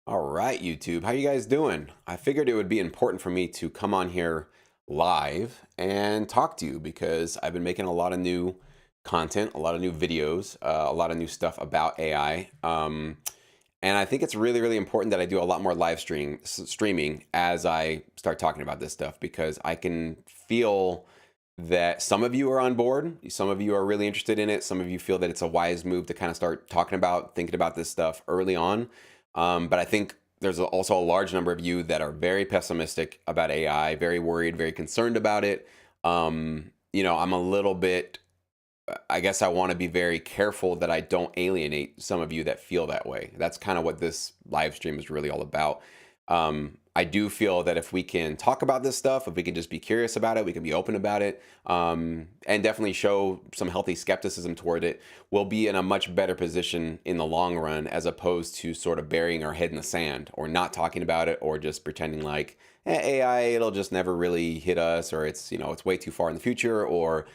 All right, YouTube. How you guys doing? I figured it would be important for me to come on here live and talk to you because I've been making a lot of new content, a lot of new videos, a lot of new stuff about AI. And I think it's really, really important that I do a lot more streaming as I start talking about this stuff because I can feel that some of you are on board, some of you are really interested in it, some of you feel that it's a wise move to kind of start talking about, thinking about this stuff early on. But I think there's also a large number of you that are very pessimistic about AI, very worried, very concerned about it. I'm a little bit, I guess I want to be very careful that I don't alienate some of you that feel that way. That's kind of what this live stream is really all about. I do feel that if we can talk about this stuff, if we can just be curious about it, we can be open about it, and definitely show some healthy skepticism toward it, we'll be in a much better position in the long run as opposed to sort of burying our head in the sand or not talking about it or just pretending like AI, it'll just never really hit us, or it's way too far in the future, or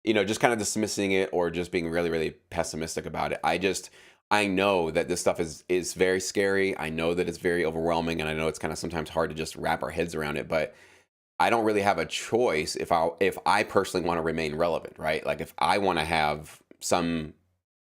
just kind of dismissing it or just being really, really pessimistic about it. I know that this stuff is very scary. I know that it's very overwhelming, and I know it's kind of sometimes hard to just wrap our heads around it, but I don't really have a choice if I personally want to remain relevant, right? Like if I want to have some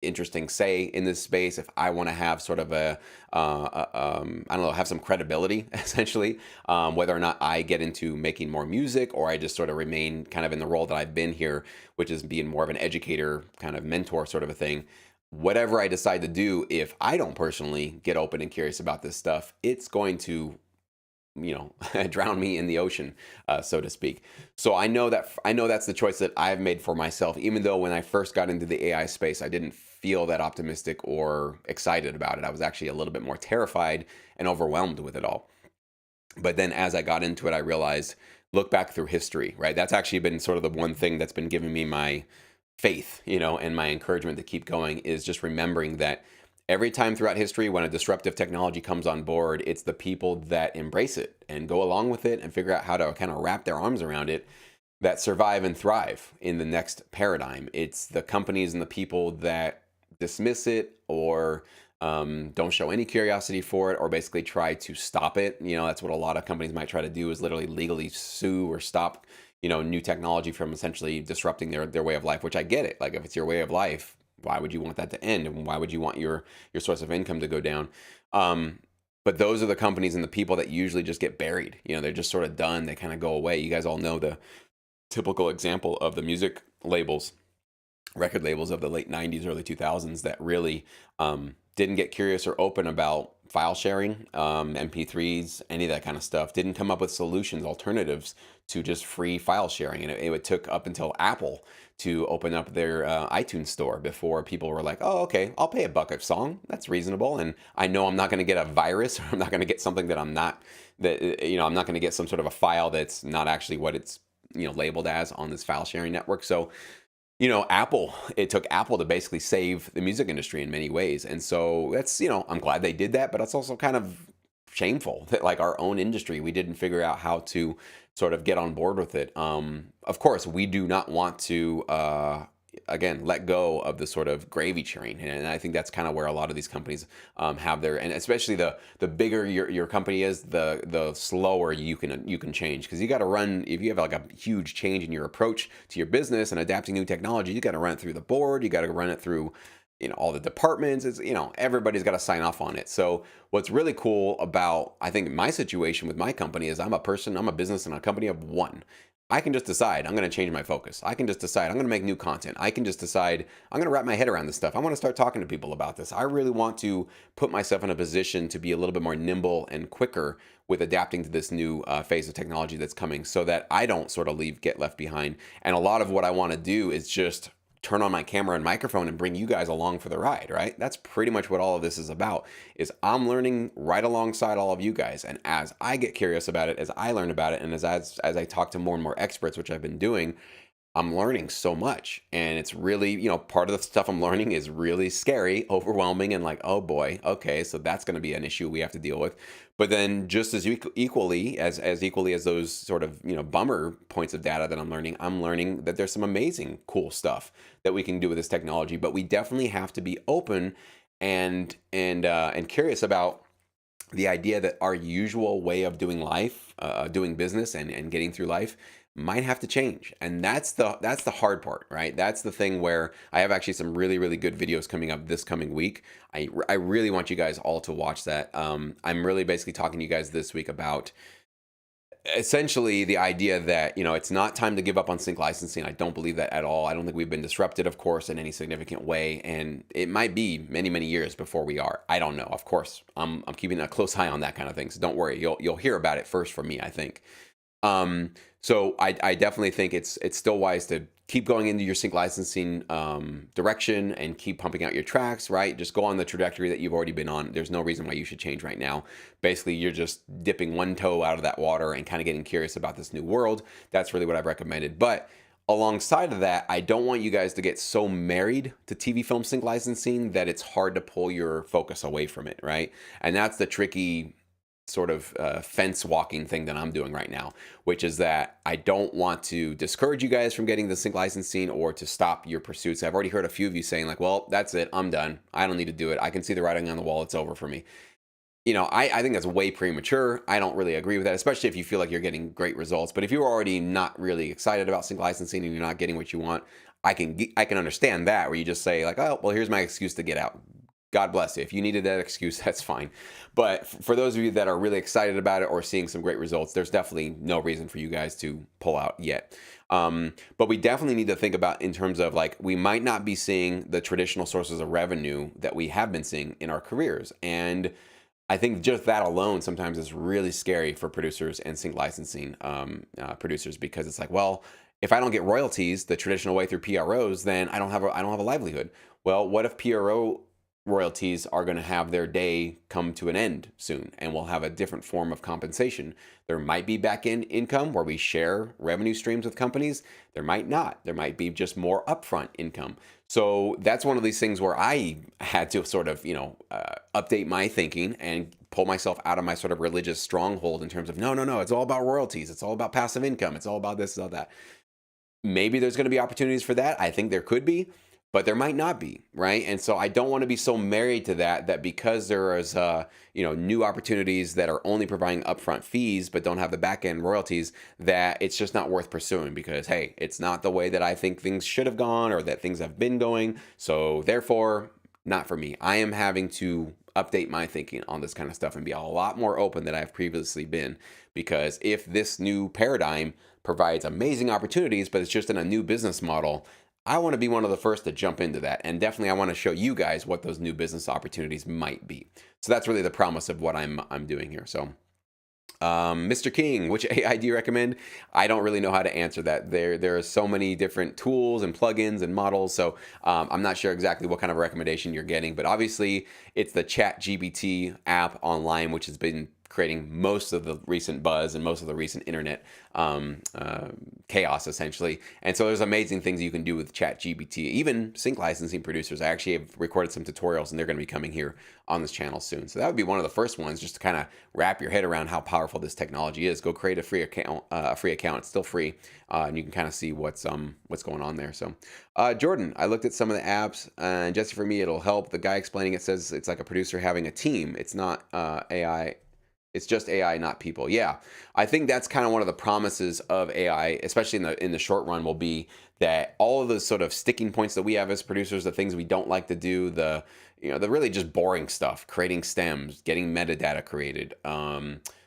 interesting say in this space, if I want to have sort of I don't know, have some credibility essentially, whether or not I get into making more music or I just sort of remain kind of in the role that I've been here, which is being more of an educator, kind of mentor sort of a thing. Whatever I decide to do, if I don't personally get open and curious about this stuff, it's going to drown me in the ocean, so to speak. So I know that's the choice that I've made for myself, even though when I first got into the AI space I didn't feel that optimistic or excited about it. I was actually a little bit more terrified and overwhelmed with it all. But then as I got into it, I realized, look back through history, right? That's actually been sort of the one thing that's been giving me my faith, and my encouragement to keep going is just remembering that every time throughout history when a disruptive technology comes on board, it's the people that embrace it and go along with it and figure out how to kind of wrap their arms around it that survive and thrive in the next paradigm. It's the companies and the people that dismiss it or don't show any curiosity for it or basically try to stop it. That's what a lot of companies might try to do is literally legally sue or stop, new technology from essentially disrupting their way of life, which I get it. Like if it's your way of life, why would you want that to end? And why would you want your source of income to go down? But those are the companies and the people that usually just get buried. They're just sort of done. They kind of go away. You guys all know the typical example of the music labels, record labels of the late 90s, early 2000s that really didn't get curious or open about file sharing, MP3s, any of that kind of stuff, didn't come up with solutions, alternatives to just free file sharing. And it took up until Apple to open up their iTunes store before people were like, oh, okay, I'll pay $1 a song. That's reasonable. And I know I'm not going to get a virus or I'm not going to get something that I'm not going to get some sort of a file that's not actually what it's labeled as on this file sharing network. So it took Apple to basically save the music industry in many ways. And so I'm glad they did that, but it's also kind of shameful that like our own industry, we didn't figure out how to sort of get on board with it. Of course, we do not want to, again, let go of the sort of gravy train. And I think that's kind of where a lot of these companies have their, and especially the bigger your company is, the slower you can change. Because you got to run, if you have like a huge change in your approach to your business and adapting new technology, you got to run it through the board, you got to run it through all the departments. It's everybody's got to sign off on it. So what's really cool about, I think, my situation with my company is I'm a business and a company of one. I can just decide I'm going to change my focus. I can just decide I'm going to make new content. I can just decide I'm going to wrap my head around this stuff. I want to start talking to people about this. I really want to put myself in a position to be a little bit more nimble and quicker with adapting to this new phase of technology that's coming so that I don't sort of get left behind. And a lot of what I want to do is just turn on my camera and microphone and bring you guys along for the ride, right? That's pretty much what all of this is about, is I'm learning right alongside all of you guys. And as I get curious about it, as I learn about it, and as I talk to more and more experts, which I've been doing, I'm learning so much. And it's really, part of the stuff I'm learning is really scary, overwhelming, and like, oh boy, okay, so that's going to be an issue we have to deal with. But then just as equally as those sort of, bummer points of data that I'm learning that there's some amazing cool stuff that we can do with this technology, but we definitely have to be open and curious about the idea that our usual way of doing life, doing business and getting through life might have to change. And that's the hard part, right? That's the thing where I have actually some really, really good videos coming up this coming week. I really want you guys all to watch that. I'm really basically talking to you guys this week about essentially the idea that, it's not time to give up on sync licensing. I don't believe that at all. I don't think we've been disrupted, of course, in any significant way, and it might be many, many years before we are. I don't know. Of course, I'm keeping a close eye on that kind of thing, so don't worry. You'll hear about it first from me, I think. So I definitely think it's still wise to keep going into your sync licensing direction and keep pumping out your tracks, right? Just go on the trajectory that you've already been on. There's no reason why you should change right now. Basically, you're just dipping one toe out of that water and kind of getting curious about this new world. That's really what I've recommended. But alongside of that, I don't want you guys to get so married to TV film sync licensing that it's hard to pull your focus away from it, right? And that's the tricky sort of fence walking thing that I'm doing right now, which is that I don't want to discourage you guys from getting the sync licensing or to stop your pursuits. I've already heard a few of you saying like, well, that's it, I'm done. I don't need to do it. I can see the writing on the wall. It's over for me. I think that's way premature. I don't really agree with that, especially if you feel like you're getting great results. But if you're already not really excited about sync licensing and you're not getting what you want, I can understand that, where you just say like, oh, well, here's my excuse to get out. God bless you. If you needed that excuse, that's fine. But for those of you that are really excited about it or seeing some great results, there's definitely no reason for you guys to pull out yet. But we definitely need to think about in terms of like, we might not be seeing the traditional sources of revenue that we have been seeing in our careers. And I think just that alone sometimes is really scary for producers and sync licensing producers, because it's like, well, if I don't get royalties the traditional way through PROs, then I don't have a livelihood. Well, what if PRO royalties are going to have their day come to an end soon, and we'll have a different form of compensation? There might be back-end income where we share revenue streams with companies. There might not. There might be just more upfront income. So that's one of these things where I had to sort of, update my thinking and pull myself out of my sort of religious stronghold in terms of, no, it's all about royalties. It's all about passive income. It's all about this, it's all that. Maybe there's going to be opportunities for that. I think there could be, but there might not be, right? And so I don't want to be so married to that because there is, new opportunities that are only providing upfront fees but don't have the back end royalties, that it's just not worth pursuing because, hey, it's not the way that I think things should have gone or that things have been going. So therefore, not for me. I am having to update my thinking on this kind of stuff and be a lot more open than I've previously been, because if this new paradigm provides amazing opportunities, but it's just in a new business model, I want to be one of the first to jump into that. And definitely I want to show you guys what those new business opportunities might be. So that's really the promise of what I'm doing here. So Mr. King, which AI do you recommend? I don't really know how to answer that. There are so many different tools and plugins and models, so I'm not sure exactly what kind of recommendation you're getting, but obviously it's the ChatGPT app online, which has been creating most of the recent buzz and most of the recent internet chaos, essentially. And so there's amazing things you can do with ChatGPT. Even sync licensing producers, I actually have recorded some tutorials, and they're going to be coming here on this channel soon. So that would be one of the first ones, just to kind of wrap your head around how powerful this technology is. Go create a free account. It's still free, and you can kind of see what's going on there. So, Jordan, I looked at some of the apps, and just for me, it'll help. The guy explaining it says it's like a producer having a team. It's not AI. It's just AI, not people. Yeah, I think that's kind of one of the promises of AI, especially in the short run, will be that all of the sort of sticking points that we have as producers, the things we don't like to do, the really just boring stuff, creating stems, getting metadata created.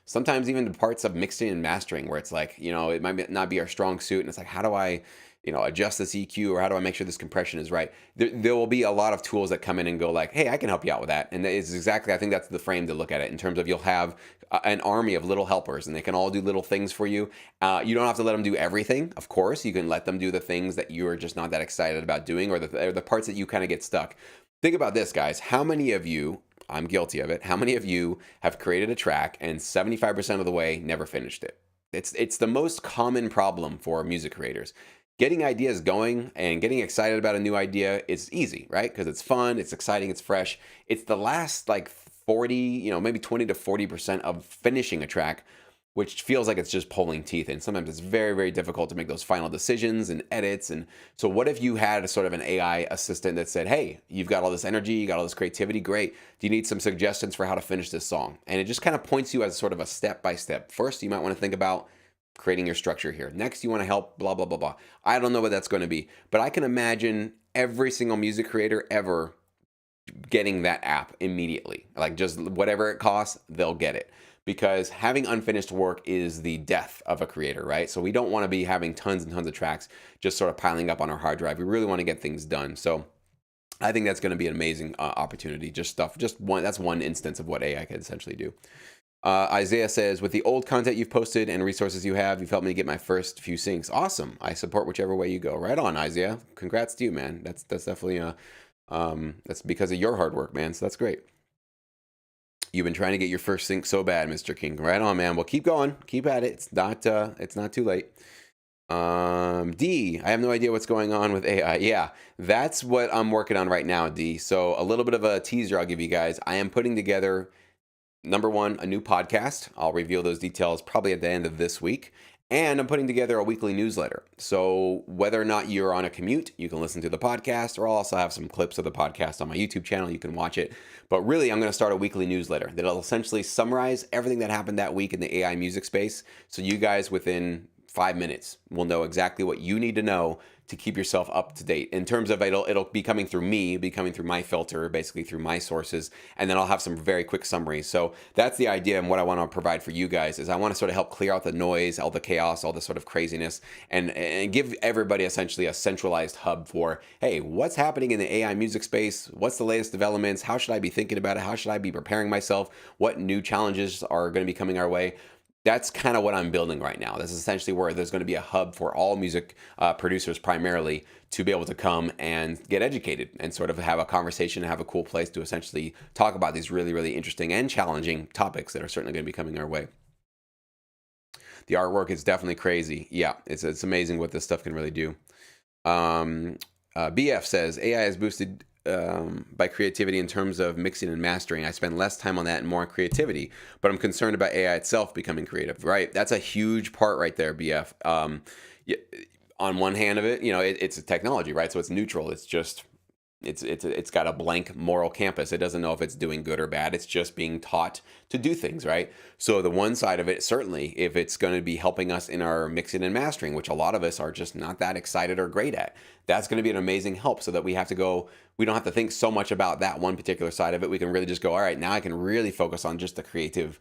Sometimes even the parts of mixing and mastering where it's like, it might not be our strong suit, and it's like, how do I adjust this EQ, or how do I make sure this compression is right? There will be a lot of tools that come in and go like, hey, I can help you out with that. And that is exactly, I think that's the frame to look at it, in terms of you'll have an army of little helpers, and they can all do little things for you. You don't have to let them do everything. Of course, you can let them do the things that you're just not that excited about doing, or the parts that you kind of get stuck. Think about this, guys. How many of you, I'm guilty of it, how many of you have created a track and 75% of the way never finished it? It's the most common problem for music creators. Getting ideas going and getting excited about a new idea is easy, right? Because it's fun, it's exciting, it's fresh. It's the last like 40, maybe 20 to 40% of finishing a track which feels like it's just pulling teeth. And sometimes it's very, very difficult to make those final decisions and edits. And so what if you had a sort of an AI assistant that said, hey, you've got all this energy, you got all this creativity, great. Do you need some suggestions for how to finish this song? And it just kind of points you as sort of a step-by-step. First, you might want to think about creating your structure here. Next, you want to help blah, blah, blah, blah. I don't know what that's going to be, but I can imagine every single music creator ever getting that app immediately. Like just whatever it costs, they'll get it. Because having unfinished work is the death of a creator, right? So we don't want to be having tons and tons of tracks just sort of piling up on our hard drive. We really want to get things done. So I think that's going to be an amazing opportunity. That's one instance of what AI can essentially do. Isaiah says, with the old content you've posted and resources you have, you've helped me get my first few syncs. Awesome. I support whichever way you go. Right on, Isaiah. Congrats to you, man. That's definitely that's because of your hard work, man. So that's great. You've been trying to get your first sync so bad, Mr. King. Right on, man. Well, keep going. Keep at it. It's not too late. D, I have no idea what's going on with AI. Yeah, that's what I'm working on right now, D. So a little bit of a teaser I'll give you guys. I am putting together, number one, a new podcast. I'll reveal those details probably at the end of this week. And I'm putting together a weekly newsletter. So whether or not you're on a commute, you can listen to the podcast, or I'll also have some clips of the podcast on my YouTube channel. You can watch it. But really, I'm going to start a weekly newsletter that'll essentially summarize everything that happened that week in the AI music space. So you guys, within 5 minutes, will know exactly what you need to know to keep yourself up to date. In terms of it'll be coming through me, be coming through my filter, basically through my sources, and then I'll have some very quick summaries. So that's the idea, and what I want to provide for you guys is I want to sort of help clear out the noise, all the chaos, all the sort of craziness, and give everybody essentially a centralized hub for, hey, what's happening in the AI music space? What's the latest developments? How should I be thinking about it? How should I be preparing myself? What new challenges are going to be coming our way? That's kind of what I'm building right now. This is essentially where there's going to be a hub for all music producers primarily to be able to come and get educated and sort of have a conversation and have a cool place to essentially talk about these really, really interesting and challenging topics that are certainly going to be coming our way. The artwork is definitely crazy. Yeah, it's amazing what this stuff can really do. BF says, AI has boosted by creativity in terms of mixing and mastering. I spend less time on that and more on creativity, but I'm concerned about AI itself becoming creative, right? That's a huge part right there, BF. On one hand of it, it's a technology, right? So it's neutral. It's just, it's got a blank moral campus. It doesn't know if it's doing good or bad. It's just being taught to do things, right? So the one side of it, certainly, if it's going to be helping us in our mixing and mastering, which a lot of us are just not that excited or great at, that's going to be an amazing help, so that we don't have to think so much about that one particular side of it. We can really just go, all right, now I can really focus on just the creative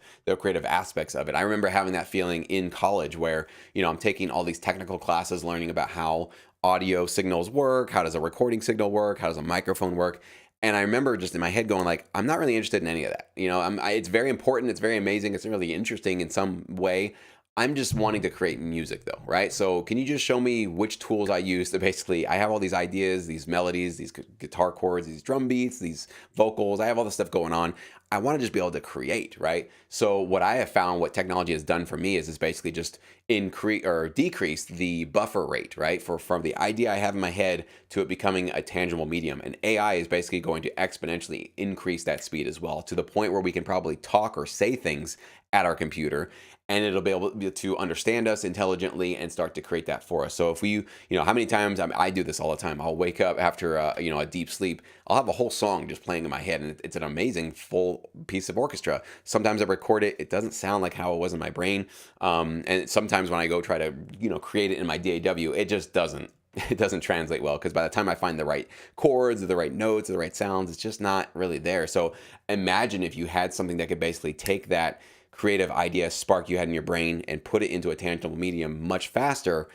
aspects of it. I remember having that feeling in college where, I'm taking all these technical classes, learning about how audio signals work, how does a recording signal work, how does a microphone work. And I remember just in my head going like, I'm not really interested in any of that. It's very important, it's very amazing, it's really interesting in some way. I'm just wanting to create music though, right? So can you just show me which tools I use to basically, I have all these ideas, these melodies, these guitar chords, these drum beats, these vocals, I have all this stuff going on. I want to just be able to create, right? So what I have found, what technology has done for me is basically just increase or decrease the buffer rate, right? From the idea I have in my head to it becoming a tangible medium. And AI is basically going to exponentially increase that speed as well, to the point where we can probably talk or say things at our computer, and it'll be able to understand us intelligently and start to create that for us. So if we, how many times I do this all the time. I'll wake up after a deep sleep. I'll have a whole song just playing in my head, and it's an amazing full piece of orchestra. Sometimes I record it. It doesn't sound like how it was in my brain. And sometimes when I go try to, create it in my DAW, it just doesn't. It doesn't translate well, because by the time I find the right chords or the right notes or the right sounds, it's just not really there. So imagine if you had something that could basically take that creative idea spark you had in your brain and put it into a tangible medium much faster.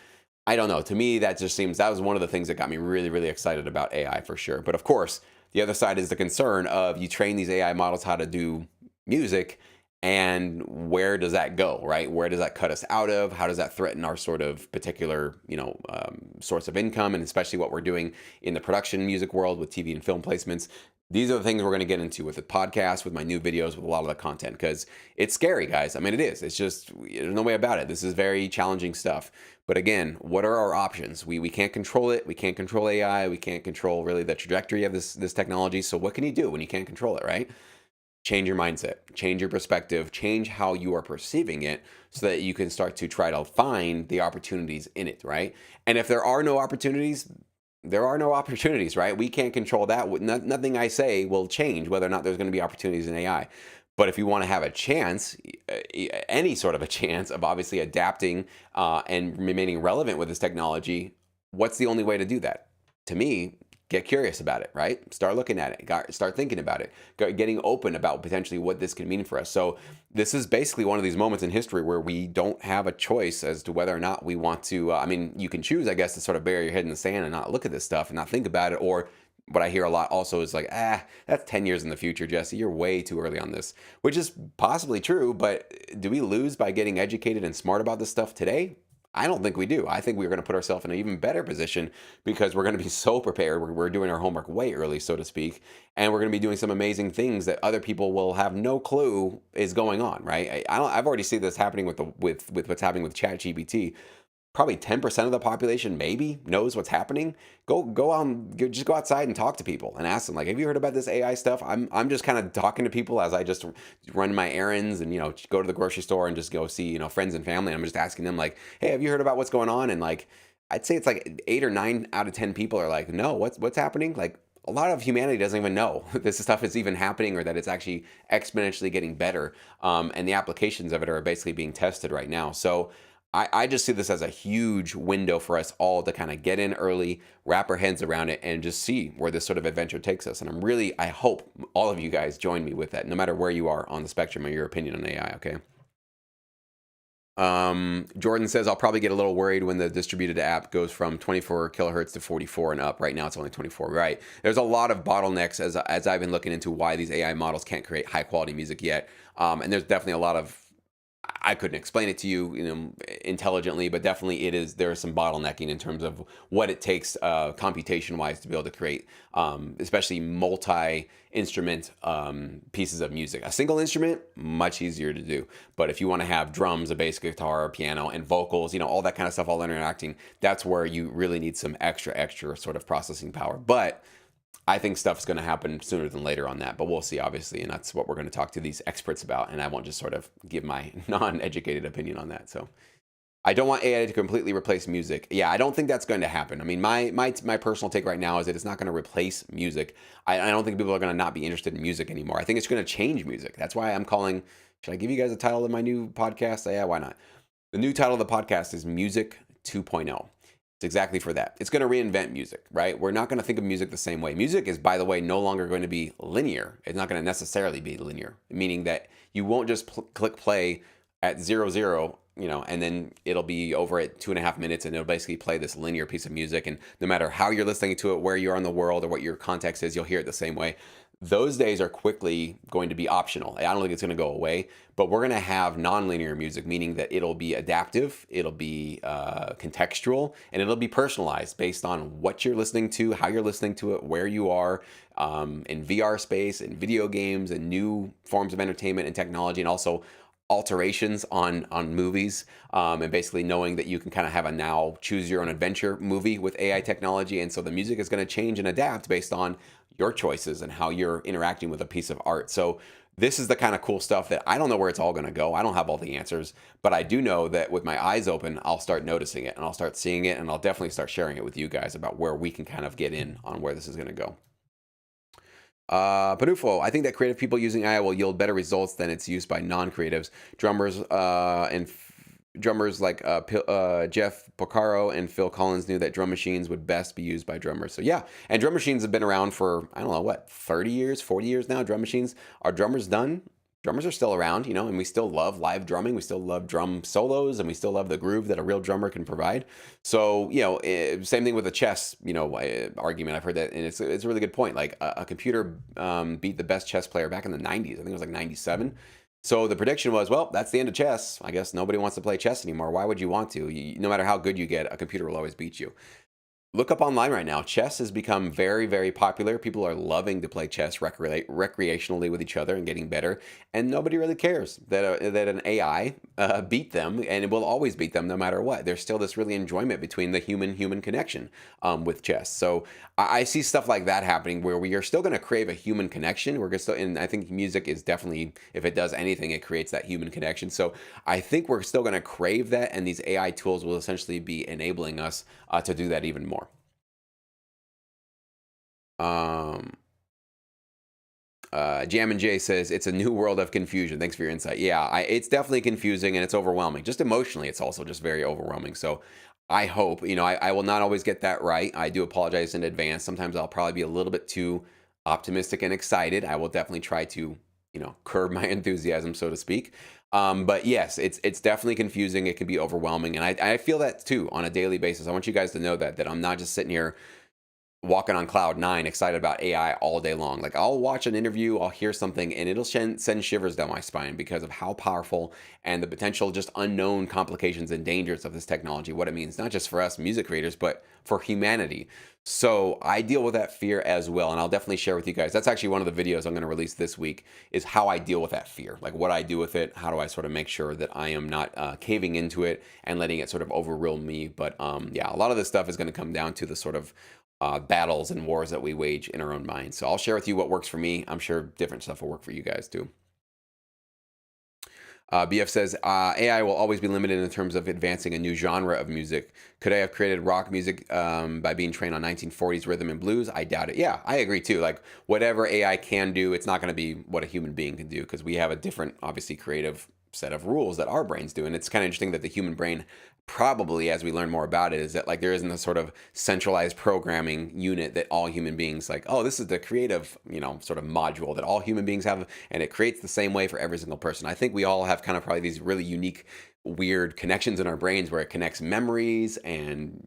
I don't know. To me, that was one of the things that got me really, really excited about AI for sure. But of course, the other side is the concern of you train these AI models how to do music, and where does that go, right? Where does that cut us out of? How does that threaten our sort of particular, source of income, and especially what we're doing in the production music world with TV and film placements? These are the things we're going to get into with the podcast, with my new videos, with a lot of the content, because it's scary, guys. I mean, it is. It's just, there's no way about it. This is very challenging stuff. But again, what are our options? We can't control it. We can't control AI. We can't control really the trajectory of this technology. So what can you do when you can't control it, right? change your mindset, change your perspective, change how you are perceiving it so that you can start to try to find the opportunities in it, right? And if there are no opportunities, there are no opportunities, right? We can't control that. Nothing I say will change whether or not there's going to be opportunities in AI. But if you want to have a chance, any sort of a chance of obviously adapting and remaining relevant with this technology, what's the only way to do that? To me, get curious about it, right? Start looking at it, start thinking about it, getting open about potentially what this could mean for us. So this is basically one of these moments in history where we don't have a choice as to whether or not we want to, I mean, you can choose, I guess, to sort of bury your head in the sand and not look at this stuff and not think about it. Or what I hear a lot also is like, that's 10 years in the future, Jesse. You're way too early on this, which is possibly true. But do we lose by getting educated and smart about this stuff today? I don't think we do. I think we're going to put ourselves in an even better position because we're going to be so prepared. We're doing our homework way early, so to speak, and we're going to be doing some amazing things that other people will have no clue is going on. Right? I've already seen this happening with what's happening with ChatGPT. Probably 10% of the population maybe knows what's happening. Just go outside and talk to people and ask them, like, have you heard about this AI stuff? I'm just kind of talking to people as I just run my errands and go to the grocery store and just go see friends and family. I'm just asking them, like, hey, have you heard about what's going on? And like I'd say it's like 8 or 9 out of 10 people are like, no, what's happening? Like a lot of humanity doesn't even know this stuff is even happening or that it's actually exponentially getting better. And the applications of it are basically being tested right now. So I just see this as a huge window for us all to kind of get in early, wrap our heads around it, and just see where this sort of adventure takes us. And I hope all of you guys join me with that, no matter where you are on the spectrum of your opinion on AI, okay? Jordan says, I'll probably get a little worried when the distributed app goes from 24 kilohertz to 44 and up. Right now, it's only 24, right? There's a lot of bottlenecks as I've been looking into why these AI models can't create high quality music yet. And there's definitely a lot of I couldn't explain it to you, intelligently, but definitely there is some bottlenecking in terms of what it takes computation-wise to be able to create, especially multi-instrument pieces of music. A single instrument, much easier to do. But if you want to have drums, a bass guitar, piano, and vocals, all that kind of stuff all interacting, that's where you really need some extra sort of processing power. But I think stuff's going to happen sooner than later on that, but we'll see, obviously, and that's what we're going to talk to these experts about, and I won't just sort of give my non-educated opinion on that. So I don't want AI to completely replace music. Yeah, I don't think that's going to happen. I mean, my personal take right now is that it's not going to replace music. I don't think people are going to not be interested in music anymore. I think it's going to change music. That's why I'm calling, should I give you guys a title of my new podcast? Yeah, why not? The new title of the podcast is Music 2.0. It's exactly for that. It's going to reinvent music, right? We're not going to think of music the same way. Music is, by the way, no longer going to be linear. It's not going to necessarily be linear, meaning that you won't just click play at 0, and then it'll be over at 2.5 minutes and it'll basically play this linear piece of music. And no matter how you're listening to it, where you are in the world or what your context is, you'll hear it the same way. Those days are quickly going to be optional. I don't think it's going to go away, but we're going to have nonlinear music, meaning that it'll be adaptive, it'll be contextual, and it'll be personalized based on what you're listening to, how you're listening to it, where you are in VR space, in video games, and new forms of entertainment and technology, and also alterations on movies, and basically knowing that you can kind of have a now choose your own adventure movie with AI technology. And so the music is going to change and adapt based on your choices and how you're interacting with a piece of art. So this is the kind of cool stuff that I don't know where it's all going to go. I don't have all the answers, but I do know that with my eyes open, I'll start noticing it and I'll start seeing it, and I'll definitely start sharing it with you guys about where we can kind of get in on where this is going to go. Panufo, I think that creative people using AI will yield better results than its used by non-creatives. Drummers like Jeff Porcaro and Phil Collins knew that drum machines would best be used by drummers. So yeah, and drum machines have been around for, I don't know, what, 30 years, 40 years now, drum machines. Are drummers done? Drummers are still around, and we still love live drumming. We still love drum solos, and we still love the groove that a real drummer can provide. So, same thing with the chess, argument. I've heard that, and it's a really good point. Like a computer beat the best chess player back in the 90s. I think it was like 97. So the prediction was, well, that's the end of chess. I guess nobody wants to play chess anymore. Why would you want to? No matter how good you get, a computer will always beat you. Look up online right now. Chess has become very, very popular. People are loving to play chess recreationally with each other and getting better. And nobody really cares that an AI beat them, and it will always beat them no matter what. There's still this really enjoyment between the human connection with chess. So I see stuff like that happening where we are still going to crave a human connection. We're gonna still, and I think music is definitely, if it does anything, it creates that human connection. So I think we're still going to crave that, and these AI tools will essentially be enabling us to do that even more. Um, Jam and Jay says it's a new world of confusion. Thanks for your insight. Yeah, it's definitely confusing and it's overwhelming. Just emotionally, it's also just very overwhelming. So I hope, I will not always get that right. I do apologize in advance. Sometimes I'll probably be a little bit too optimistic and excited. I will definitely try to, curb my enthusiasm, so to speak. But yes, it's definitely confusing. It can be overwhelming, and I feel that too on a daily basis. I want you guys to know that I'm not just sitting here walking on cloud nine, excited about AI all day long. Like I'll watch an interview, I'll hear something, and it'll send shivers down my spine because of how powerful and the potential just unknown complications and dangers of this technology, what it means, not just for us music creators, but for humanity. So I deal with that fear as well. And I'll definitely share with you guys. That's actually one of the videos I'm going to release this week, is how I deal with that fear, like what I do with it. How do I sort of make sure that I am not caving into it and letting it sort of overrule me. But yeah, a lot of this stuff is going to come down to the sort of battles and wars that we wage in our own minds. So I'll share with you what works for me. I'm sure different stuff will work for you guys too. BF says AI will always be limited in terms of advancing a new genre of music. Could I have created rock music by being trained on 1940s rhythm and blues? I doubt it. Yeah, I agree too. Like whatever AI can do, it's not going to be what a human being can do, because we have a different, obviously, creative set of rules that our brains do. And it's kind of interesting that the human brain, probably as we learn more about it, is that like there isn't a sort of centralized programming unit that all human beings, like, oh, this is the creative, sort of module that all human beings have, and it creates the same way for every single person. I think we all have kind of probably these really unique, weird connections in our brains where it connects memories and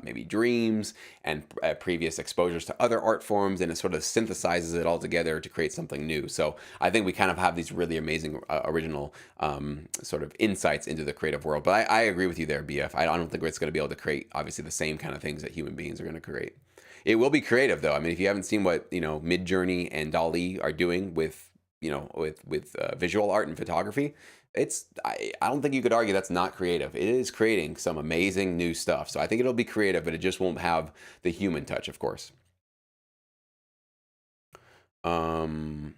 maybe dreams and previous exposures to other art forms, and it sort of synthesizes it all together to create something new. So I think we kind of have these really amazing original sort of insights into the creative world. But I agree with you there, BF. I don't think it's going to be able to create obviously the same kind of things that human beings are going to create. It will be creative though. I mean, if you haven't seen what Midjourney and Dali are doing with visual art and photography, I don't think you could argue that's not creative. It is creating some amazing new stuff. So I think it'll be creative, but it just won't have the human touch, of course. Um,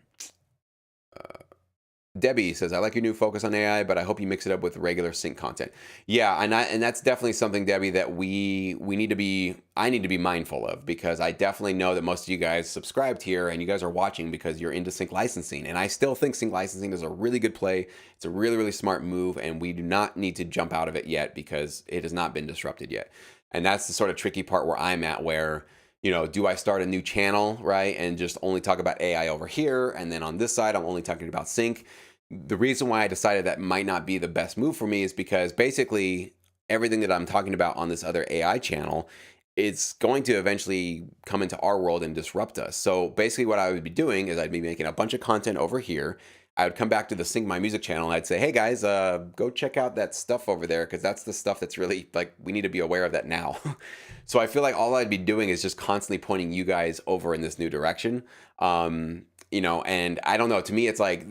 Debbie says, I like your new focus on AI, but I hope you mix it up with regular sync content. Yeah, and that's definitely something, Debbie, that I need to be mindful of, because I definitely know that most of you guys subscribed here and you guys are watching because you're into sync licensing. And I still think sync licensing is a really good play. It's a really, really smart move, and we do not need to jump out of it yet because it has not been disrupted yet. And that's the sort of tricky part where I'm at, where do I start a new channel, right, and just only talk about AI over here, and then on this side I'm only talking about sync? The reason why I decided that might not be the best move for me is because basically everything that I'm talking about on this other AI channel, it's going to eventually come into our world and disrupt us. So basically what I would be doing is I'd be making a bunch of content over here. I would come back to the Sync My Music channel and I'd say, hey guys, go check out that stuff over there, because that's the stuff that's really, like, we need to be aware of that now. So I feel like all I'd be doing is just constantly pointing you guys over in this new direction. And I don't know, to me, it's like,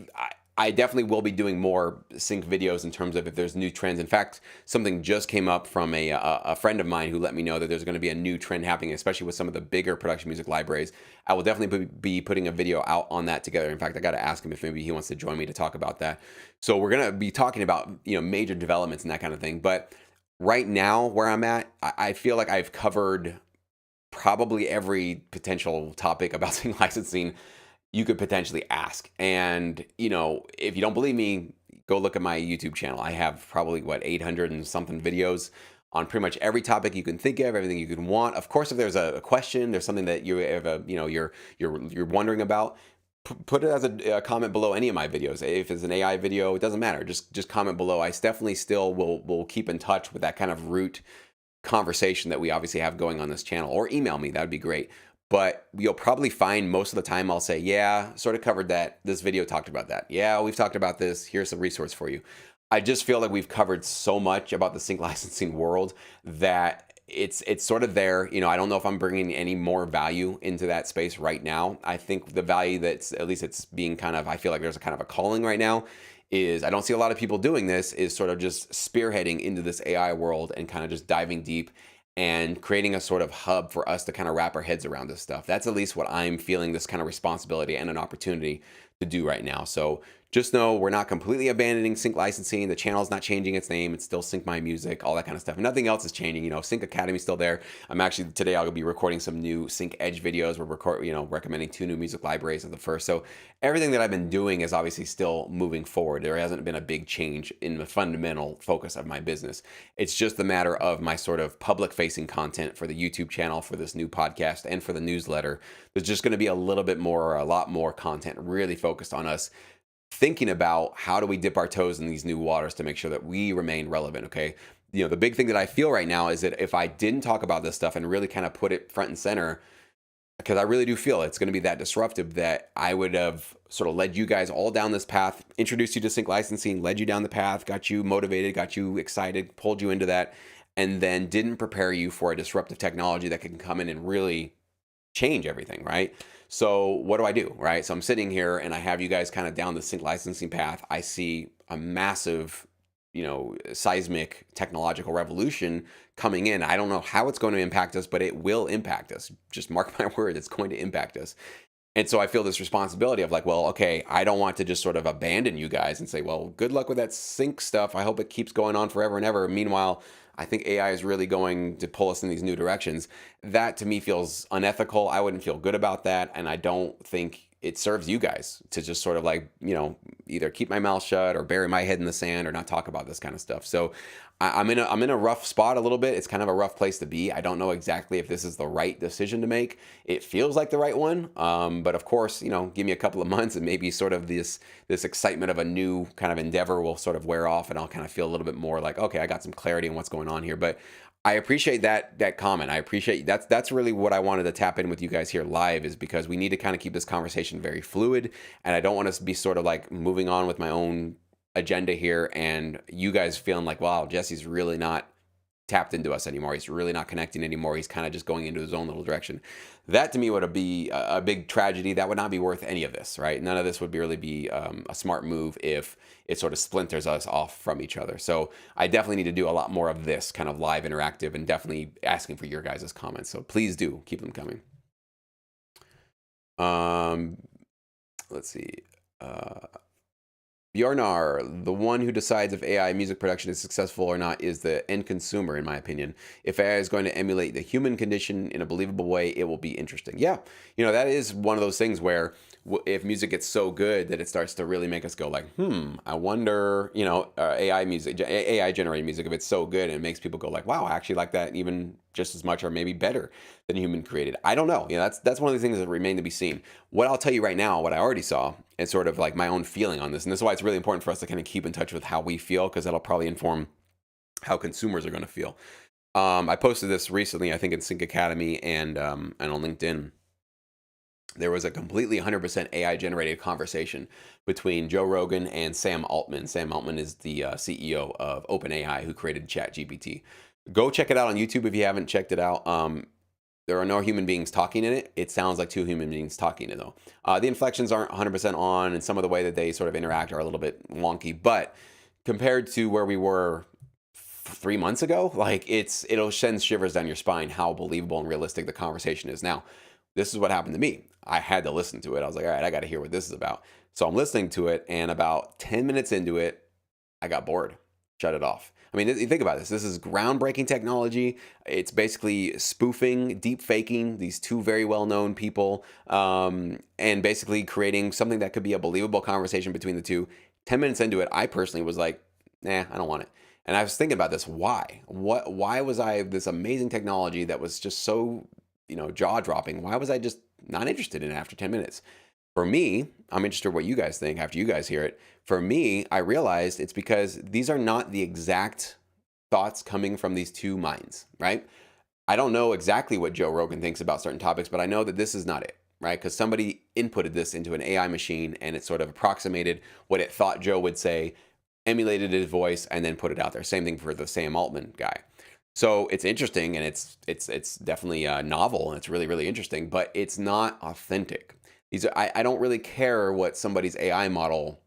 I definitely will be doing more sync videos in terms of if there's new trends. In fact, something just came up from a friend of mine who let me know that there's going to be a new trend happening, especially with some of the bigger production music libraries. I will definitely be putting a video out on that together. In fact, I got to ask him if maybe he wants to join me to talk about that. So we're going to be talking about major developments and that kind of thing. But right now, where I'm at, I feel like I've covered probably every potential topic about sync licensing you could potentially ask. And, if you don't believe me, go look at my YouTube channel. I have probably 800 and something videos on pretty much every topic you can think of, everything you can want. Of course, if there's a question, there's something that you have you're wondering about, put it as a comment below any of my videos. If it's an AI video, it doesn't matter. Just comment below. I definitely still will keep in touch with that kind of root conversation that we obviously have going on this channel, or email me. That would be great. But you'll probably find most of the time I'll say, yeah, sort of covered that. This video talked about that. Yeah, we've talked about this. Here's a resource for you. I just feel like we've covered so much about the sync licensing world that it's sort of there. I don't know if I'm bringing any more value into that space right now. I think the value that's, at least it's being kind of, I feel like there's a kind of a calling right now, is I don't see a lot of people doing this, is sort of just spearheading into this AI world and kind of just diving deep and creating a sort of hub for us to kind of wrap our heads around this stuff. That's at least what I'm feeling, this kind of responsibility and an opportunity to do right now. So just know we're not completely abandoning sync licensing. The channel's not changing its name. It's still Sync My Music, all that kind of stuff. Nothing else is changing. Sync Academy's still there. I'm actually, today I'll be recording some new Sync Edge videos. We're recommending 2 new music libraries of the first. So everything that I've been doing is obviously still moving forward. There hasn't been a big change in the fundamental focus of my business. It's just a matter of my sort of public facing content for the YouTube channel, for this new podcast, and for the newsletter. There's just going to be a little bit more, or a lot more content really focused on us thinking about how do we dip our toes in these new waters to make sure that we remain relevant. Okay. The big thing that I feel right now is that if I didn't talk about this stuff and really kind of put it front and center, because I really do feel it's going to be that disruptive, that I would have sort of led you guys all down this path, introduced you to sync licensing, led you down the path, got you motivated, got you excited, pulled you into that, and then didn't prepare you for a disruptive technology that can come in and really change everything, right? So what do, right? So I'm sitting here and I have you guys kind of down the sync licensing path. I see a massive, seismic technological revolution coming in. I don't know how it's going to impact us, but it will impact us. Just mark my word, it's going to impact us. And so I feel this responsibility of like, well, okay, I don't want to just sort of abandon you guys and say, well, good luck with that sync stuff. I hope it keeps going on forever and ever. Meanwhile, I think AI is really going to pull us in these new directions. That to me feels unethical. I wouldn't feel good about that. And I don't think it serves you guys to just sort of like, either keep my mouth shut or bury my head in the sand or not talk about this kind of stuff. So I'm in a rough spot a little bit. It's kind of a rough place to be. I don't know exactly if this is the right decision to make. It feels like the right one. But of course, give me a couple of months and maybe sort of this excitement of a new kind of endeavor will sort of wear off and I'll kind of feel a little bit more like, okay, I got some clarity on what's going on here. But I appreciate that comment. I appreciate that's really what I wanted to tap in with you guys here live, is because we need to kind of keep this conversation very fluid. And I don't want us to be sort of like moving on with my own agenda here and you guys feeling like, wow, Jesse's really not tapped into us anymore. He's really not connecting anymore. He's kind of just going into his own little direction. That to me would be a big tragedy. That would not be worth any of this, right? None of this would really be a smart move if it sort of splinters us off from each other. So I definitely need to do a lot more of this kind of live interactive and definitely asking for your guys' comments. So please do keep them coming. Let's see. Bjornar, the one who decides if AI music production is successful or not is the end consumer, in my opinion. If AI is going to emulate the human condition in a believable way, it will be interesting. Yeah, that is one of those things where if music gets so good that it starts to really make us go like, I wonder, AI generated music, if it's so good and it makes people go like, wow, I actually like that even just as much or maybe better than human created. I don't know. That's one of the things that remain to be seen. What I'll tell you right now, what I already saw, and sort of like my own feeling on this, and this is why it's really important for us to kind of keep in touch with how we feel, because that'll probably inform how consumers are going to feel. I posted this recently, I think in Sync Academy and on LinkedIn. There was a completely 100% AI generated conversation between Joe Rogan and Sam Altman. Sam Altman is the CEO of OpenAI, who created ChatGPT. Go check it out on YouTube if you haven't checked it out. There are no human beings talking in it. It sounds like 2 human beings talking in it, though. The inflections aren't 100% on, and some of the way that they sort of interact are a little bit wonky. But compared to where we were 3 months ago, like it'll send shivers down your spine how believable and realistic the conversation is now. This is what happened to me. I had to listen to it. I was like, all right, I got to hear what this is about. So I'm listening to it, and about 10 minutes into it, I got bored, shut it off. I mean, you think about this. This is groundbreaking technology. It's basically spoofing, deep faking these 2 very well-known people, and basically creating something that could be a believable conversation between the 2. 10 minutes into it, I personally was like, nah, I don't want it. And I was thinking about this. Why? Why was I this amazing technology that was just so jaw-dropping? Why was I just not interested in it after 10 minutes? For me, I'm interested in what you guys think after you guys hear it. For me, I realized it's because these are not the exact thoughts coming from these 2 minds, right? I don't know exactly what Joe Rogan thinks about certain topics, but I know that this is not it, right? Because somebody inputted this into an AI machine and it sort of approximated what it thought Joe would say, emulated his voice, and then put it out there. Same thing for the Sam Altman guy. So it's interesting, and it's definitely novel, and it's really really interesting, but it's not authentic. I don't really care what somebody's AI model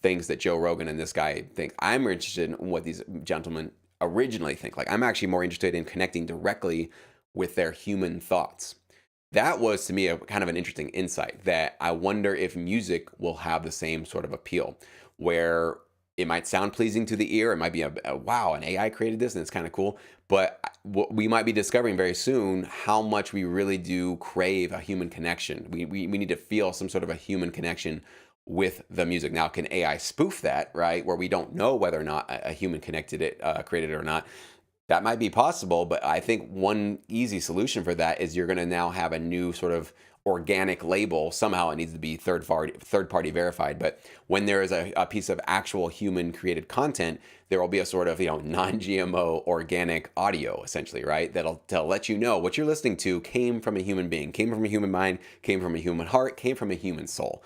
thinks that Joe Rogan and this guy think. I'm interested in what these gentlemen originally think. Like I'm actually more interested in connecting directly with their human thoughts. That was to me a kind of an interesting insight that I wonder if music will have the same sort of appeal where it might sound pleasing to the ear. It might be a wow, an AI created this and it's kind of cool. But what we might be discovering very soon how much we really do crave a human connection. We need to feel some sort of a human connection with the music. Now, can AI spoof that, right? Where we don't know whether or not a human connected it, created it or not. That might be possible, but I think one easy solution for that is you're going to now have a new sort of organic label. Somehow it needs to be third party verified. But when there is a piece of actual human created content, there will be a sort of non-GMO organic audio essentially, right? That'll let you know what you're listening to came from a human being, came from a human mind, came from a human heart, came from a human soul.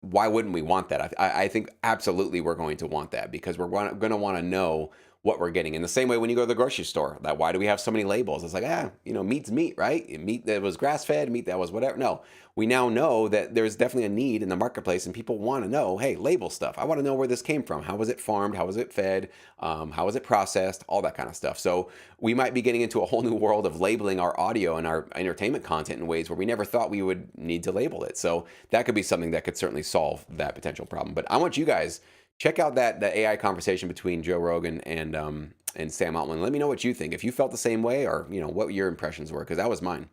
Why wouldn't we want that? I think absolutely we're going to want that because we're going to want to know what we're getting. In the same way when you go to the grocery store, that why do we have so many labels? It's like, meat's meat, right? Meat that was grass-fed, meat that was whatever. No, we now know that there's definitely a need in the marketplace and people want to know, hey, label stuff. I want to know where this came from. How was it farmed? How was it fed? How was it processed? All that kind of stuff. So we might be getting into a whole new world of labeling our audio and our entertainment content in ways where we never thought we would need to label it. So that could be something that could certainly solve that potential problem. But I want you guys check out the AI conversation between Joe Rogan and Sam Altman. Let me know what you think. If you felt the same way, or what your impressions were, because that was mine.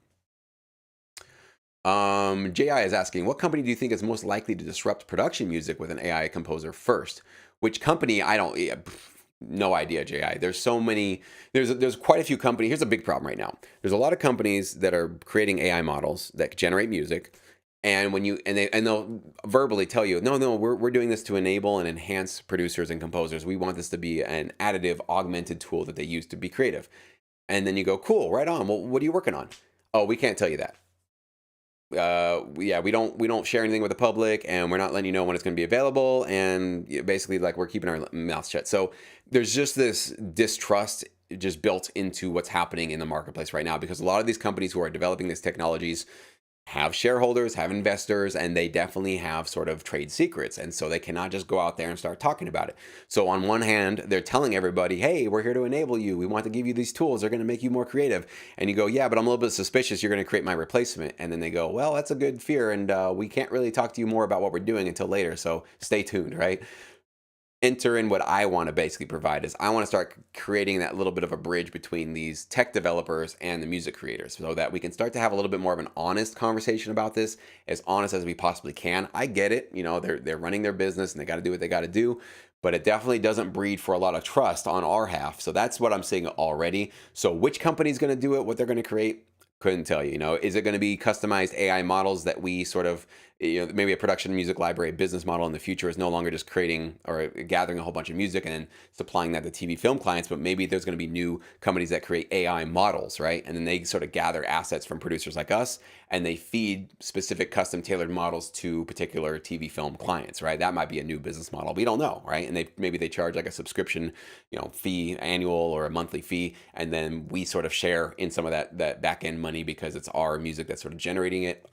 JI is asking, what company do you think is most likely to disrupt production music with an AI composer first? Which company? I don't. No idea, JI. There's so many. There's quite a few companies. Here's a big problem right now. There's a lot of companies that are creating AI models that generate music. And when they'll verbally tell you, no, we're doing this to enable and enhance producers and composers. We want this to be an additive, augmented tool that they use to be creative. And then you go, cool, right on. Well, what are you working on? Oh, we can't tell you that. We don't share anything with the public, and we're not letting you know when it's going to be available. And basically, like we're keeping our mouths shut. So there's just this distrust just built into what's happening in the marketplace right now because a lot of these companies who are developing these technologies have shareholders, have investors, and they definitely have sort of trade secrets. And so they cannot just go out there and start talking about it. So on one hand, they're telling everybody, hey, we're here to enable you. We want to give you these tools. They're going to make you more creative. And you go, yeah, but I'm a little bit suspicious you're going to create my replacement. And then they go, well, that's a good fear. And we can't really talk to you more about what we're doing until later. So stay tuned, right? Enter in what I want to basically provide is I want to start creating that little bit of a bridge between these tech developers and the music creators so that we can start to have a little bit more of an honest conversation about this, as honest as we possibly can. I get it, they're running their business and they got to do what they got to do, but it definitely doesn't breed for a lot of trust on our half. So that's what I'm seeing already. So which company's going to do it, what they're going to create, couldn't tell you. Is it going to be customized AI models that we sort of, maybe a production music library business model in the future is no longer just creating or gathering a whole bunch of music and then supplying that to TV film clients, but maybe there's going to be new companies that create AI models, right? And then they sort of gather assets from producers like us and they feed specific custom tailored models to particular TV film clients, right? That might be a new business model. We don't know, right? And maybe they charge like a subscription, fee, annual or a monthly fee, and then we sort of share in some of that back end money because it's our music that's sort of generating it.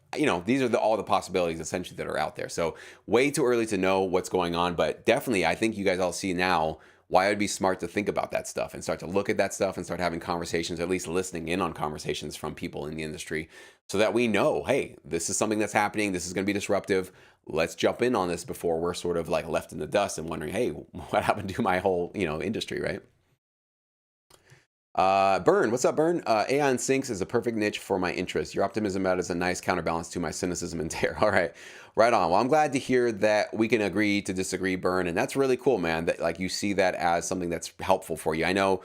These are all the possibilities essentially that are out there. So way too early to know what's going on, but definitely I think you guys all see now why it would be smart to think about that stuff and start to look at that stuff and start having conversations, at least listening in on conversations from people in the industry so that we know, hey, this is something that's happening. This is going to be disruptive. Let's jump in on this before we're sort of like left in the dust and wondering, hey, what happened to my whole, industry, right? Burn, what's up, Burn? AI and syncs is a perfect niche for my interest. Your optimism about it is a nice counterbalance to my cynicism and terror. All right, right on. Well, I'm glad to hear that we can agree to disagree, Burn, and that's really cool, man. That like you see that as something that's helpful for you. I know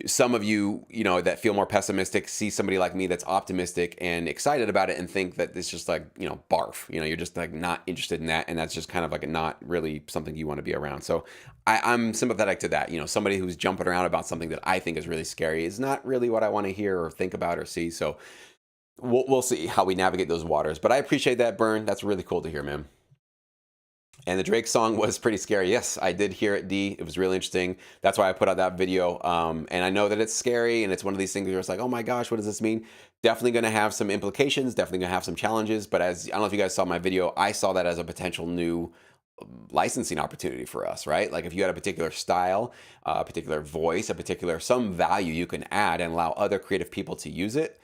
some of you, that feel more pessimistic, see somebody like me that's optimistic and excited about it and think that it's just like, barf. You're just like not interested in that. And that's just kind of like not really something you want to be around. So I'm sympathetic to that. Somebody who's jumping around about something that I think is really scary is not really what I want to hear or think about or see. So we'll see how we navigate those waters. But I appreciate that, Burn. That's really cool to hear, man. And the Drake song was pretty scary. Yes, I did hear it, D. It was really interesting. That's why I put out that video. And I know that it's scary, and it's one of these things where it's like, oh my gosh, what does this mean? Definitely going to have some implications, definitely going to have some challenges. But as I don't know if you guys saw my video, I saw that as a potential new licensing opportunity for us, right? Like if you had a particular style, a particular voice, a particular some value you can add and allow other creative people to use it.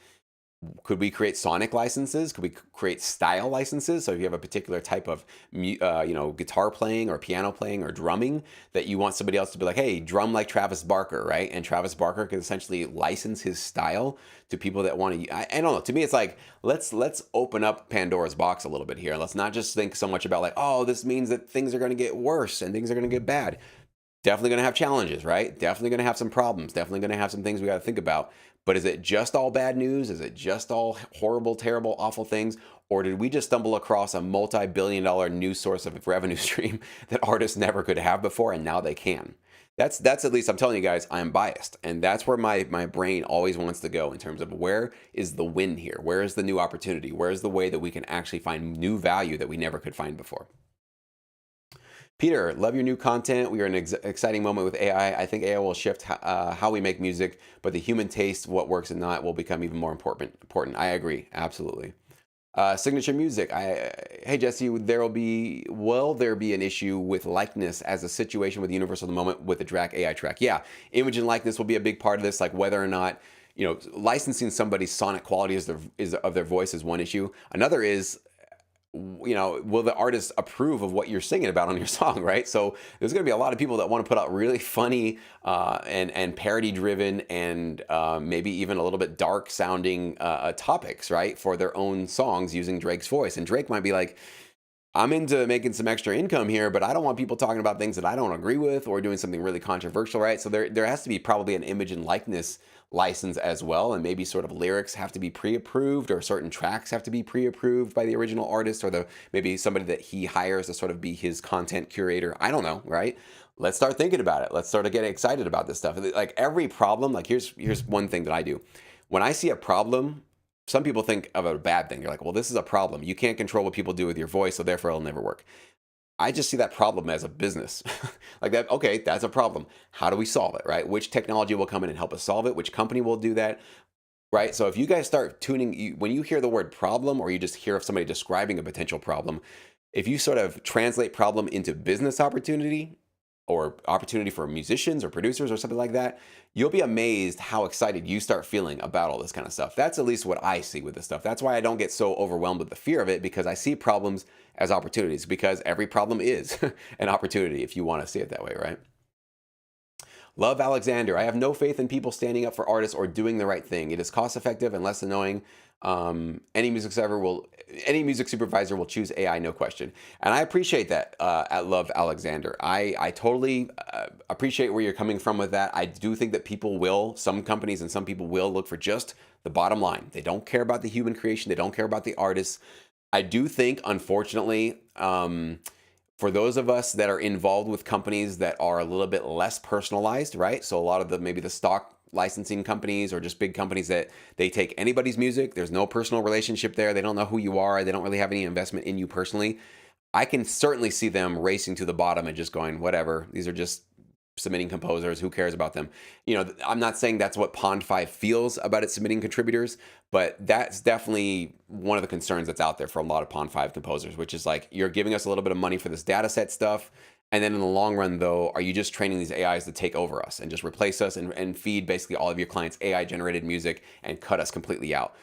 Could we create sonic licenses? Could we create style licenses? So if you have a particular type of guitar playing or piano playing or drumming that you want somebody else to be like, hey, drum like Travis Barker, right? And Travis Barker could essentially license his style to people that want to. I don't know. To me, it's like let's open up Pandora's box a little bit here. Let's not just think so much about like, oh, this means that things are going to get worse and things are going to get bad. Definitely going to have challenges, right? Definitely going to have some problems. Definitely going to have some things we got to think about. But is it just all bad news? Is it just all horrible, terrible, awful things? Or did we just stumble across a multi-billion-dollar new source of revenue stream that artists never could have before and now they can? That's at least, I'm telling you guys, I'm biased. And that's where my brain always wants to go in terms of where is the win here? Where is the new opportunity? Where is the way that we can actually find new value that we never could find before? Peter, love your new content. We are in an exciting moment with AI. I think AI will shift how we make music, but the human taste, what works and not, will become even more important. I agree, absolutely. Signature music. Hey Jesse, will there be an issue with likeness as a situation with Universal at the moment with the Drac AI track? Yeah, image and likeness will be a big part of this. Like whether or not licensing somebody's sonic quality of their voice is one issue. Another is will the artist approve of what you're singing about on your song, right? So there's going to be a lot of people that want to put out really funny and parody driven and maybe even a little bit dark sounding topics, right, for their own songs using Drake's voice. And Drake might be like, I'm into making some extra income here, but I don't want people talking about things that I don't agree with or doing something really controversial, right? So there has to be probably an image and likeness license as well, and maybe sort of lyrics have to be pre-approved or certain tracks have to be pre-approved by the original artist or maybe somebody that he hires to sort of be his content curator. I don't know, right? Let's start thinking about it. Let's sort of get excited about this stuff. Like every problem, like here's one thing that I do. When I see a problem, some people think of a bad thing. You're like, well, this is a problem. You can't control what people do with your voice, so therefore it'll never work. I just see that problem as a business. Like that, okay, that's a problem. How do we solve it, right? Which technology will come in and help us solve it? Which company will do that, right? So if you guys start tuning, when you hear the word problem or you just hear of somebody describing a potential problem, if you sort of translate problem into business opportunity or opportunity for musicians or producers or something like that, you'll be amazed how excited you start feeling about all this kind of stuff. That's at least what I see with this stuff. That's why I don't get so overwhelmed with the fear of it, because I see problems as opportunities, because every problem is an opportunity if you want to see it that way, right? Love Alexander. I have no faith in people standing up for artists or doing the right thing. It is cost effective and less annoying. Any music supervisor will choose AI, no question. And I appreciate that. At Love Alexander. I totally appreciate where you're coming from with that. I do think that some companies and some people will look for just the bottom line. They don't care about the human creation. They don't care about the artists. I do think, unfortunately, for those of us that are involved with companies that are a little bit less personalized, right? So a lot of maybe the stock licensing companies or just big companies that they take anybody's music. There's no personal relationship there. They don't know who you are. They don't really have any investment in you personally. I can certainly see them racing to the bottom and just going, whatever. These are just submitting composers. Who cares about them? I'm not saying that's what Pond 5 feels about its submitting contributors, but that's definitely one of the concerns that's out there for a lot of Pond 5 composers, which is like, you're giving us a little bit of money for this data set stuff. And then in the long run, though, are you just training these AIs to take over us and just replace us and feed basically all of your clients AI generated music and cut us completely out?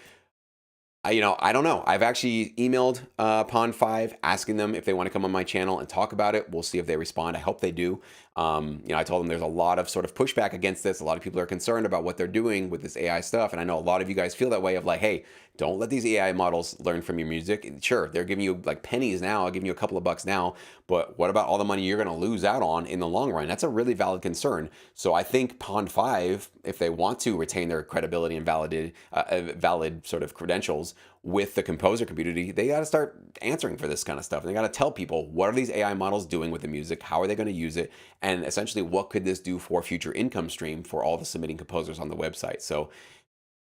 I don't know. I've actually emailed Pond 5 asking them if they want to come on my channel and talk about it. We'll see if they respond. I hope they do. I told them there's a lot of sort of pushback against this. A lot of people are concerned about what they're doing with this AI stuff. And I know a lot of you guys feel that way of like, hey, don't let these AI models learn from your music. Sure, they're giving you like pennies now. I'll give you a couple of bucks now. But what about all the money you're going to lose out on in the long run? That's a really valid concern. So I think Pond 5, if they want to retain their credibility and valid sort of credentials with the composer community, they got to start answering for this kind of stuff. And they got to tell people, what are these AI models doing with the music? How are they going to use it? And essentially, what could this do for future income stream for all the submitting composers on the website? So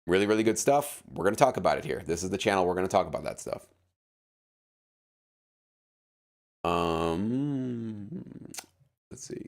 really, really good stuff. We're going to talk about it here. This is the channel. We're going to talk about that stuff. Um, let's see.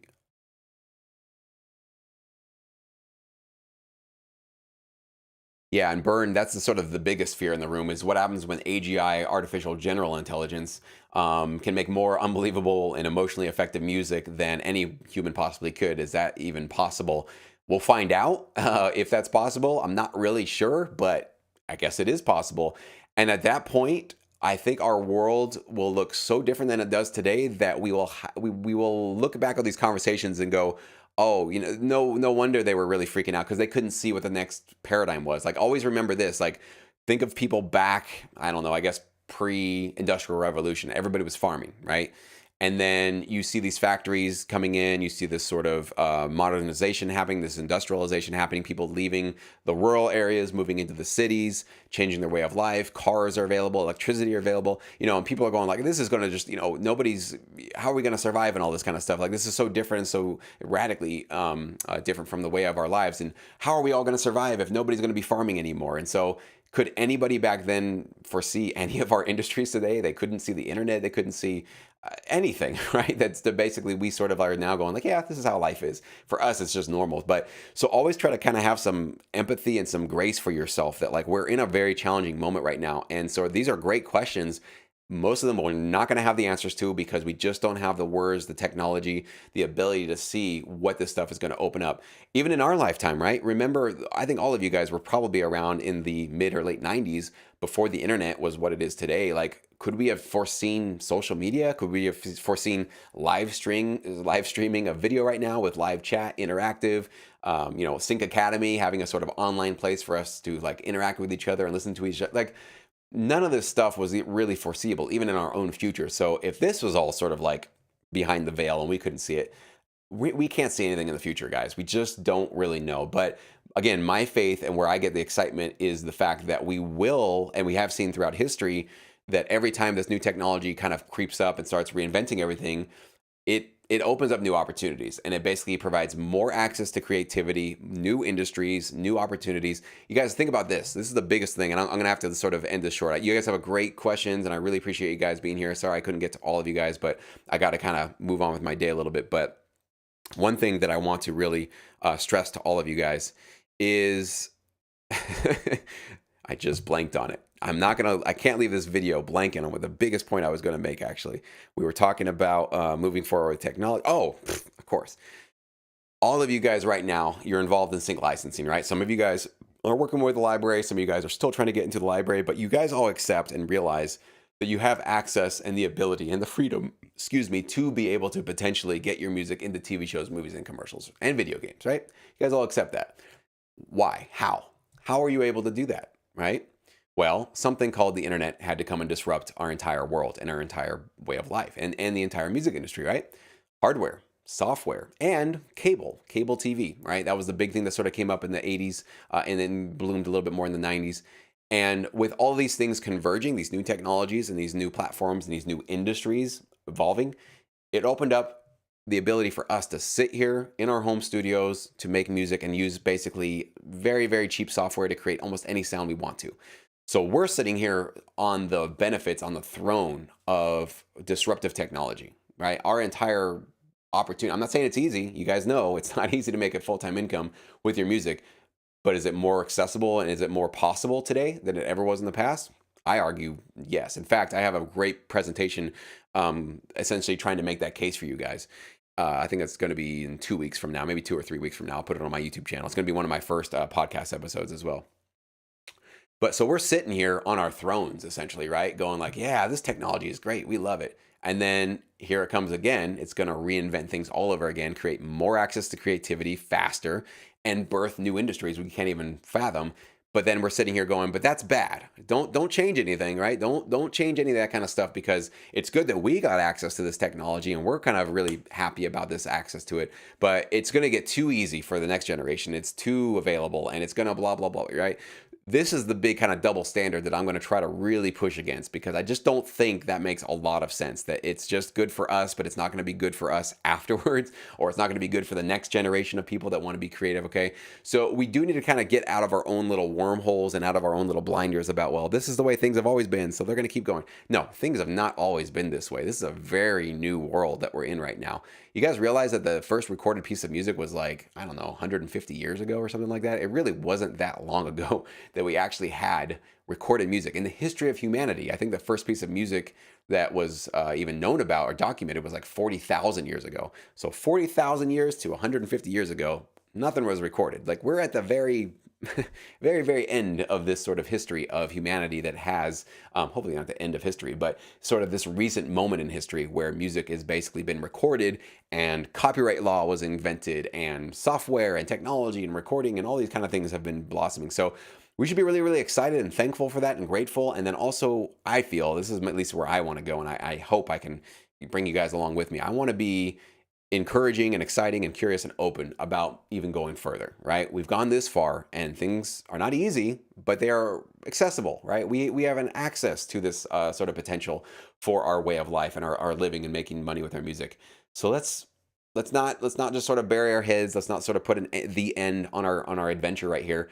Yeah, and burn, that's the sort of the biggest fear in the room is what happens when AGI, artificial general intelligence, can make more unbelievable and emotionally effective music than any human possibly could. Is that even possible? We'll find out if that's possible. I'm not really sure, but I guess it is possible. And at that point, I think our world will look so different than it does today that we will look back at these conversations and go, oh, no wonder they were really freaking out because they couldn't see what the next paradigm was. Like, always remember this. Like, think of people back, I don't know, I guess pre-industrial revolution. Everybody was farming, right? And then you see these factories coming in, you see this sort of modernization happening, this industrialization happening, people leaving the rural areas, moving into the cities, changing their way of life. Cars are available, electricity are available, and people are going like, this is going to just, how are we going to survive and all this kind of stuff? Like, this is so different, so radically different from the way of our lives. And how are we all going to survive if nobody's going to be farming anymore? And so could anybody back then foresee any of our industries today? They couldn't see the internet. They couldn't see anything, right? That's basically, we sort of are now going like, yeah, this is how life is. For us, it's just normal. But so always try to kind of have some empathy and some grace for yourself that like we're in a very challenging moment right now. And so these are great questions. Most of them we're not going to have the answers to because we just don't have the words, the technology, the ability to see what this stuff is going to open up. Even in our lifetime, right? Remember, I think all of you guys were probably around in the mid or late 90s before the internet was what it is today. Like, could we have foreseen social media? Could we have foreseen live streaming of video right now with live chat, interactive, Sync Academy, having a sort of online place for us to like interact with each other and listen to each other? Like, none of this stuff was really foreseeable, even in our own future. So if this was all sort of like behind the veil and we couldn't see it, we can't see anything in the future, guys. We just don't really know. But again, my faith and where I get the excitement is the fact that we will, and we have seen throughout history, that every time this new technology kind of creeps up and starts reinventing everything, it opens up new opportunities, and it basically provides more access to creativity, new industries, new opportunities. You guys think about this. This is the biggest thing, and I'm going to have to sort of end this short. You guys have a great questions, and I really appreciate you guys being here. Sorry I couldn't get to all of you guys, but I got to kind of move on with my day a little bit. But one thing that I want to really stress to all of you guys is I just blanked on it. I can't leave this video blanking on what the biggest point I was going to make, actually. We were talking about moving forward with technology. Oh, of course. All of you guys right now, you're involved in sync licensing, right? Some of you guys are working with the library. Some of you guys are still trying to get into the library, but you guys all accept and realize that you have access and the ability and the freedom, to be able to potentially get your music into TV shows, movies, and commercials and video games, right? You guys all accept that. Why? How? How are you able to do that, right? Well, something called the internet had to come and disrupt our entire world and our entire way of life and the entire music industry, right? Hardware, software, and cable TV, right? That was the big thing that sort of came up in the 80s and then bloomed a little bit more in the 90s. And with all these things converging, these new technologies and these new platforms and these new industries evolving, it opened up the ability for us to sit here in our home studios to make music and use basically very, very cheap software to create almost any sound we want to. So we're sitting here on the benefits, on the throne of disruptive technology, right? Our entire opportunity, I'm not saying it's easy. You guys know it's not easy to make a full-time income with your music, but is it more accessible and is it more possible today than it ever was in the past? I argue yes. In fact, I have a great presentation essentially trying to make that case for you guys. I think it's going to be in 2 weeks from now, maybe 2 or 3 weeks from now. I'll put it on my YouTube channel. It's going to be one of my first podcast episodes as well. But so we're sitting here on our thrones, essentially, right? Going like, yeah, this technology is great. We love it. And then here it comes again. It's going to reinvent things all over again, create more access to creativity faster, and birth new industries we can't even fathom. But then we're sitting here going, but that's bad. Don't change anything, right? Don't change any of that kind of stuff, because it's good that we got access to this technology and we're kind of really happy about this access to it. But it's going to get too easy for the next generation. It's too available and it's going to blah, blah, blah, right? this is the big kind of double standard that I'm going to try to really push against, because I just don't think that makes a lot of sense, that it's just good for us, but it's not going to be good for us afterwards, or it's not going to be good for the next generation of people that want to be creative. Okay. So we do need to kind of get out of our own little wormholes and out of our own little blinders about, well, this is the way things have always been, so they're going to keep going. No, things have not always been this way. This is a very new world that we're in right now. You guys realize that the first recorded piece of music was like, I don't know, 150 years ago or something like that? It really wasn't that long ago that we actually had recorded music in the history of humanity. I think the first piece of music that was even known about or documented was like 40,000 years ago. So 40,000 years to 150 years ago, nothing was recorded. Like, we're at the very very end of this sort of history of humanity that has, hopefully not the end of history, but sort of this recent moment in history where music has basically been recorded, and copyright law was invented, and software and technology and recording and all these kind of things have been blossoming. So we should be really, really excited and thankful for that and grateful. And then also, I feel this is at least where I want to go, and I hope I can bring you guys along with me. I want to be encouraging and exciting and curious and open about even going further, right? We've gone this far and things are not easy, but they are accessible, right? We have an access to this sort of potential for our way of life and our living and making money with our music. So let's not just sort of bury our heads. Let's not sort of put the end on our adventure right here.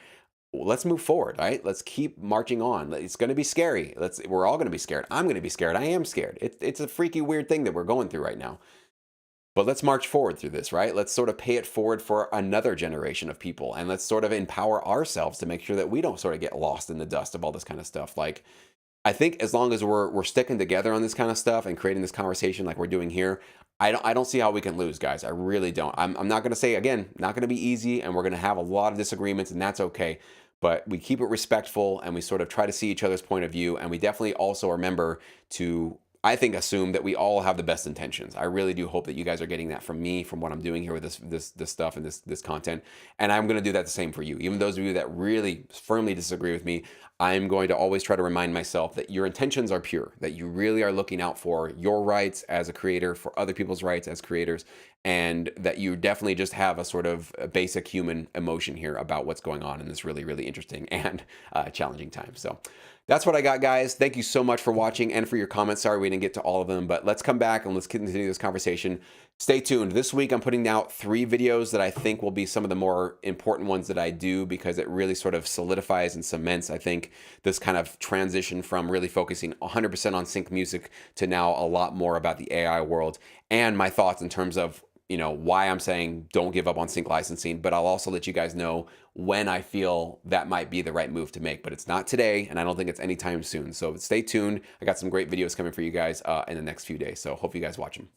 Let's move forward, right? Let's keep marching on. It's going to be scary. We're all going to be scared. I'm going to be scared. I am scared. It's a freaky weird thing that we're going through right now. But let's march forward through this, right? Let's sort of pay it forward for another generation of people. And let's sort of empower ourselves to make sure that we don't sort of get lost in the dust of all this kind of stuff. Like, I think as long as we're sticking together on this kind of stuff and creating this conversation like we're doing here, I don't see how we can lose, guys. I really don't. I'm not going to say, again, not going to be easy, and we're going to have a lot of disagreements, and that's okay. But we keep it respectful, and we sort of try to see each other's point of view, and we definitely also remember to, I think, assume that we all have the best intentions. I really do hope that you guys are getting that from me, from what I'm doing here with this stuff and this content. And I'm going to do that the same for you. Even those of you that really firmly disagree with me, I'm going to always try to remind myself that your intentions are pure, that you really are looking out for your rights as a creator, for other people's rights as creators, and that you definitely just have a sort of a basic human emotion here about what's going on in this really, really interesting and challenging time. So that's what I got, guys. Thank you so much for watching and for your comments. Sorry we didn't get to all of them, but let's come back and let's continue this conversation. Stay tuned. This week I'm putting out 3 videos that I think will be some of the more important ones that I do, because it really sort of solidifies and cements, I think, this kind of transition from really focusing 100% on sync music to now a lot more about the AI world, and my thoughts in terms of, you know, why I'm saying don't give up on sync licensing. But I'll also let you guys know when I feel that might be the right move to make. But it's not today, and I don't think it's anytime soon. So stay tuned. I got some great videos coming for you guys in the next few days. So hope you guys watch them.